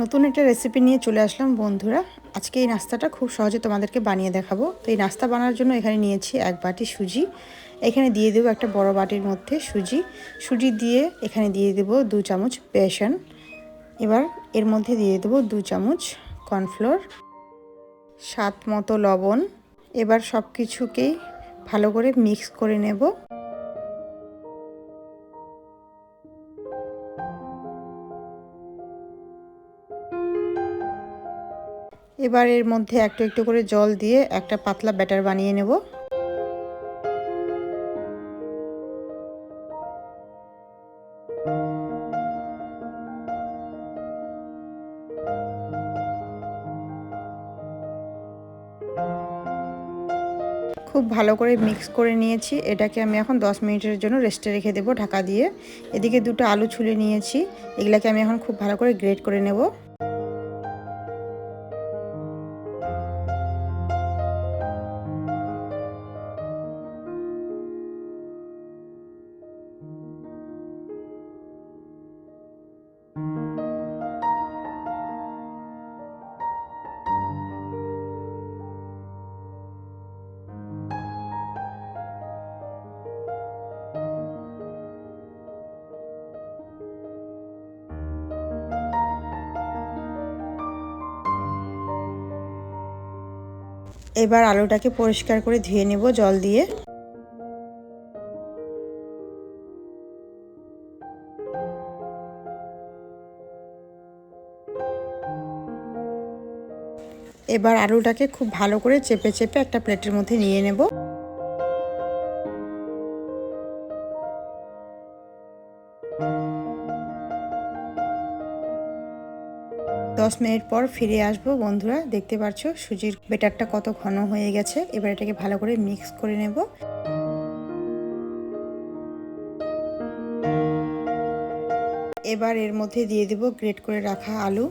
নতুন একটা রেসিপি নিয়ে চলে আসলাম বন্ধুরা। আজকে এই নাস্তাটা খুব সহজে তোমাদেরকে বানিয়ে দেখাবো। তো এই নাস্তা বানানোর জন্য এখানে নিয়েছি 1 বাটি সুজি। এখানে দিয়ে দেবো একটা বড় বাটির মধ্যে সুজি দিয়ে এখানে দিয়ে দেবো 2 চামচ বেসন। এবার এর মধ্যে দিয়ে দেবো 2 চামচ কর্নফ্লোর, স্বাদ মতো লবণ। এবার সব কিছুকেই ভালো করে মিক্স করে নেব। এবার এর মধ্যে একটু একটু করে জল দিয়ে একটা পাতলা ব্যাটার বানিয়ে নেব। খুব ভালো করে মিক্স করে নিয়েছি। এটাকে আমি এখন 10 মিনিটের জন্য রেস্টে রেখে দেবো ঢাকা দিয়ে। এদিকে 2টো আলু ছুলে নিয়েছি, এগুলাকে আমি এখন খুব ভালো করে গ্রেট করে নেব। এবার আলুটাকে পরিষ্কার করে ধুয়ে নেব জল দিয়ে। এবার আলুটাকে খুব ভালো করে চেপে চেপে একটা প্লেটের মধ্যে নিয়ে নেব। 10 মিনিট পর ফিরে আসবো বন্ধুরা। দেখতে পাচ্ছ সুজির ব্যাটারটা কত ঘন হয়ে গেছে। এবার এটাকে ভালো করে মিক্স করে নেব। এবার এর মধ্যে দিয়ে দেব গ্রেট করে রাখা আলু।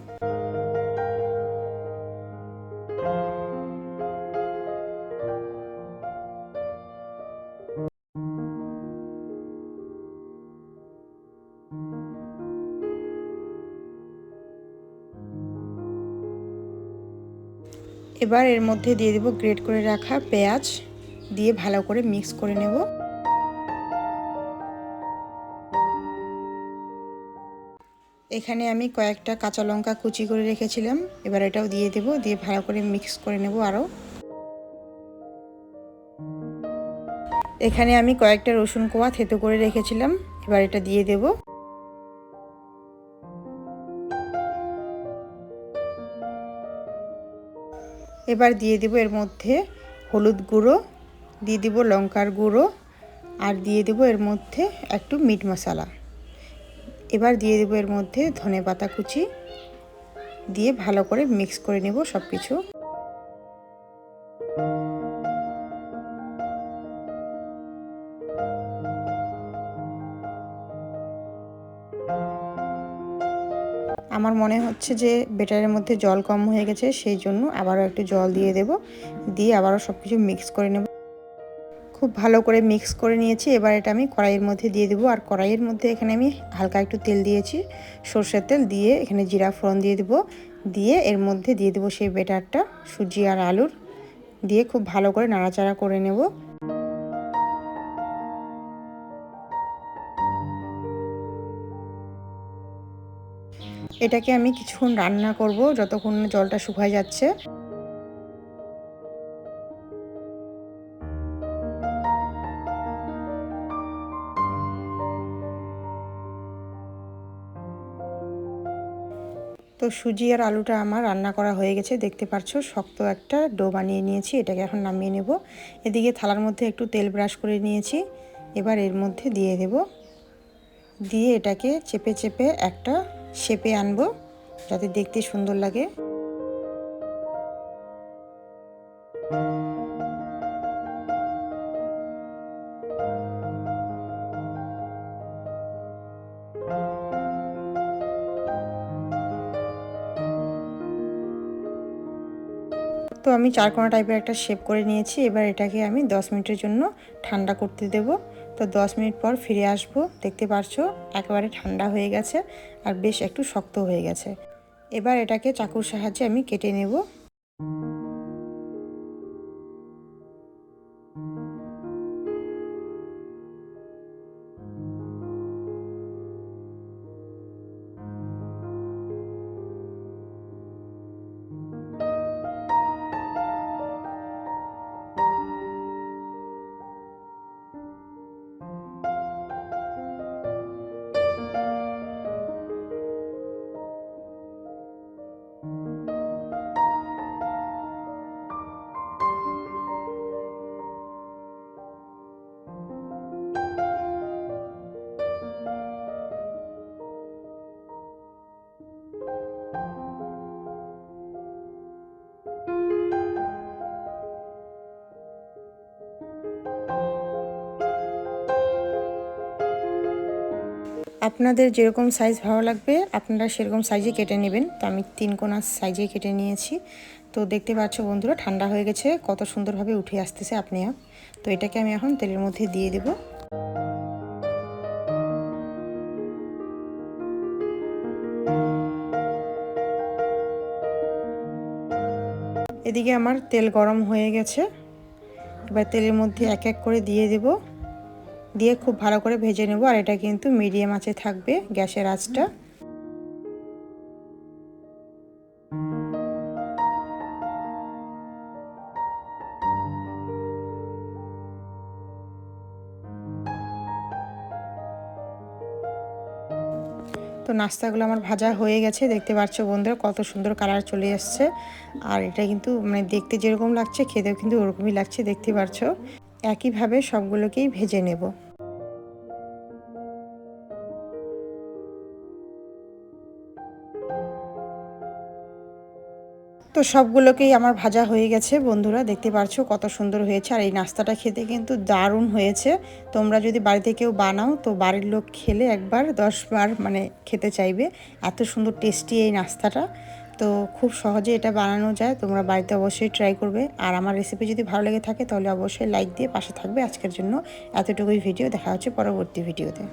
এবার এর মধ্যে দিয়ে দেব গ্রেট করে রাখা পেঁয়াজ, দিয়ে ভালো করে মিক্স করে নেব। এখানে আমি কয়েকটা কাঁচা লঙ্কা কুচি করে রেখেছিলাম, এবার এটাও দিয়ে দেব, দিয়ে ভালো করে মিক্স করে নেব আরও। এখানে আমি কয়েকটা রসুন কোয়া থেতো করে রেখেছিলাম, এবার এটা দিয়ে দেব। এবার দিয়ে দেব এর মধ্যে হলুদ গুঁড়ো, দিয়ে দেব লঙ্কার গুঁড়ো, আর দিয়ে দেব এর মধ্যে একটু মিট মশলা। এবার দিয়ে দেব এর মধ্যে ধনেপাতা কুচি, দিয়ে ভালো করে মিক্স করে নেব সব কিছু। আমার মনে হচ্ছে যে ব্যাটারের মধ্যে জল কম হয়ে গেছে, সেই জন্য আবারও একটু জল দিয়ে দেব, দিয়ে আবারও সব কিছু মিক্স করে নেব। খুব ভালো করে মিক্স করে নিয়েছি। এবার এটা আমি কড়াইয়ের মধ্যে দিয়ে দেবো। আর কড়াইয়ের মধ্যে এখানে আমি হালকা একটু তেল দিয়েছি, সরষের তেল, দিয়ে এখানে জিরা ফোড়ন দিয়ে দেবো, দিয়ে এর মধ্যে দিয়ে দেবো সেই ব্যাটারটা, সুজি আর আলুর, দিয়ে খুব ভালো করে নাড়াচাড়া করে নেব। এটাকে আমি কিছুক্ষণ রান্না করব, যতক্ষণ জলটা শুকায় যাচ্ছে। তো সুজি আর আলুটা আমার রান্না করা হয়ে গেছে, দেখতে পাচ্ছ শক্ত একটা ডো বানিয়ে নিয়েছি। এটাকে এখন নামিয়ে নেব। এদিকে থালার মধ্যে একটু তেল ব্রাশ করে নিয়েছি, এবার এর মধ্যে দিয়ে দেব, দিয়ে এটাকে চেপে চেপে একটা শেপে আনবো যাতে দেখতে সুন্দর লাগে। তো আমি চারকোনা টাইপের একটা শেপ করে নিয়েছি। এবার এটাকে আমি 10 মিনিটের জন্য ঠান্ডা করতে দেব। তো 10 মিনিট পর ফিরে আসব। দেখতে পাচ্ছ একেবারে ঠান্ডা হয়ে গেছে আর বেশ একটু শক্ত হয়ে গেছে। এবার এটাকে চাকুর সাহায্যে আমি কেটে নেব। আপনাদের যেরকম সাইজ ভালো লাগবে আপনারা সেরকম সাইজে কেটে নেবেন। তো আমি 3 কোনা সাইজে কেটে নিয়েছি। তো দেখতে পাচ্ছ বন্ধুরা ঠান্ডা হয়ে গেছে, কত সুন্দরভাবে উঠে আসতেছে আপনি আপ। তো এটাকে আমি এখন তেলের মধ্যে দিয়ে দেব। এদিকে আমার তেল গরম হয়ে গেছে, এবার তেলের মধ্যে এক এক করে দিয়ে দেব, দিয়ে খুব ভালো করে ভেজে নেব। আর এটা কিন্তু মিডিয়াম আঁচে থাকবে গ্যাসের আঁচটা। তো নাস্তাগুলো আমার ভাজা হয়ে গেছে, দেখতে পাচ্ছ বন্ধুরা কত সুন্দর কালার চলে আসছে। আর এটা কিন্তু মানে দেখতে যেরকম লাগছে খেতেও কিন্তু ওরকমই লাগছে, দেখতে পাচ্ছ। একইভাবে সবগুলোকেই ভেজে নেব। তো সবগুলোকেই আমার ভাজা হয়ে গেছে বন্ধুরা, দেখতে পাচ্ছো কত সুন্দর হয়েছে। আর এই নাস্তাটা খেতে কিন্তু দারুণ হয়েছে। তোমরা যদি বাড়িতে কেউ বানাও তো বাড়ির লোক খেলে একবার 10 বার মানে খেতে চাইবে, এত সুন্দর টেস্টি এই নাস্তাটা। তো খুব সহজে এটা বানানো যায়, তোমরা বাড়িতে অবশ্যই ট্রাই করবে। আর আমার রেসিপি যদি ভালো লেগে থাকে তাহলে অবশ্যই লাইক দিয়ে পাশে থাকবে। আজকের জন্য এতটুকুই ভিডিও, দেখা হচ্ছে পরবর্তী ভিডিওতে।